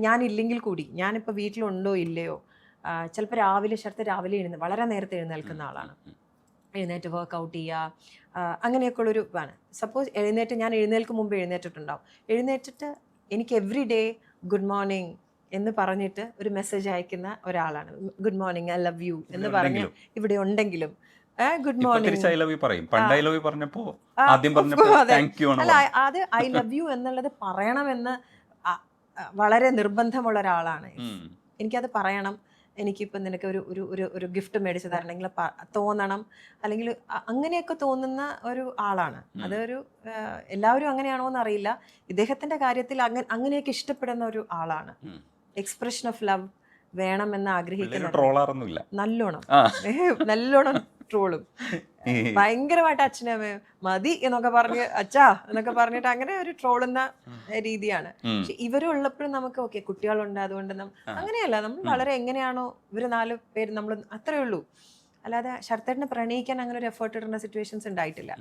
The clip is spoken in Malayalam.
ഞാനില്ലെങ്കിൽ കൂടി ഞാനിപ്പോൾ വീട്ടിലുണ്ടോ ഇല്ലയോ, ചിലപ്പോൾ രാവിലെ രാവിലെ വളരെ നേരത്തെ എഴുന്നേൽക്കുന്ന ആളാണ്. എഴുന്നേറ്റ് വർക്കൗട്ട് ചെയ്യുക, അങ്ങനെയൊക്കെയുള്ളൊരു ഇതാണ്. സപ്പോസ് ഞാൻ എഴുന്നേൽക്കും മുമ്പ് എഴുന്നേറ്റിട്ടുണ്ടാവും. എഴുന്നേറ്റിട്ട് എനിക്ക് എവറി ഡേ ഗുഡ് മോർണിംഗ് എന്ന് പറഞ്ഞിട്ട് ഒരു മെസ്സേജ് അയക്കുന്ന ഒരാളാണ്. Good morning, I love you എന്ന് പറഞ്ഞ് ഇവിടെ ഉണ്ടെങ്കിലും ഗുഡ് മോർണിംഗ് അല്ല, അത് ഐ ലവ് യു എന്നുള്ളത് പറയണമെന്ന് വളരെ നിർബന്ധമുള്ള ഒരാളാണ്. എനിക്കത് പറയണം, എനിക്കിപ്പോൾ നിനക്ക് ഒരു ഒരു ഒരു ഒരു ഗിഫ്റ്റ് മേടിച്ച് തരണമെങ്കിൽ തോന്നണം, അല്ലെങ്കിൽ അങ്ങനെയൊക്കെ തോന്നുന്ന ഒരു ആളാണ്. അതൊരു എല്ലാവരും അങ്ങനെയാണോ എന്ന് അറിയില്ല. ഇദ്ദേഹത്തിന്റെ കാര്യത്തിൽ അങ്ങനെയൊക്കെ ഇഷ്ടപ്പെടുന്ന ഒരു ആളാണ്. എക്സ്പ്രഷൻ ഓഫ് ലവ് വേണമെന്ന് ആഗ്രഹിക്കുന്ന നല്ലോണം ട്രോളും, ഭയങ്കരമായിട്ട് അച്ഛനെ അമ്മയും മതി എന്നൊക്കെ പറഞ്ഞ് അച്ഛാ എന്നൊക്കെ പറഞ്ഞിട്ട് അങ്ങനെ ഒരു ട്രോളുന്ന രീതിയാണ്. പക്ഷെ ഇവരുള്ളപ്പോഴും നമുക്ക് ഓക്കെ കുട്ടികളുണ്ട് അതുകൊണ്ട് അങ്ങനെയല്ല, നമ്മൾ വളരെ എങ്ങനെയാണോ ഇവര് 4 പേര് നമ്മൾ അത്രേ ഉള്ളൂ. അല്ലാതെ ശരത്തേട്ടനെ പ്രണയിക്കാൻ അങ്ങനെ ഒരു എഫേർട്ട് ഇടുന്ന സിറ്റുവേഷൻസ് ഉണ്ടായിട്ടില്ല.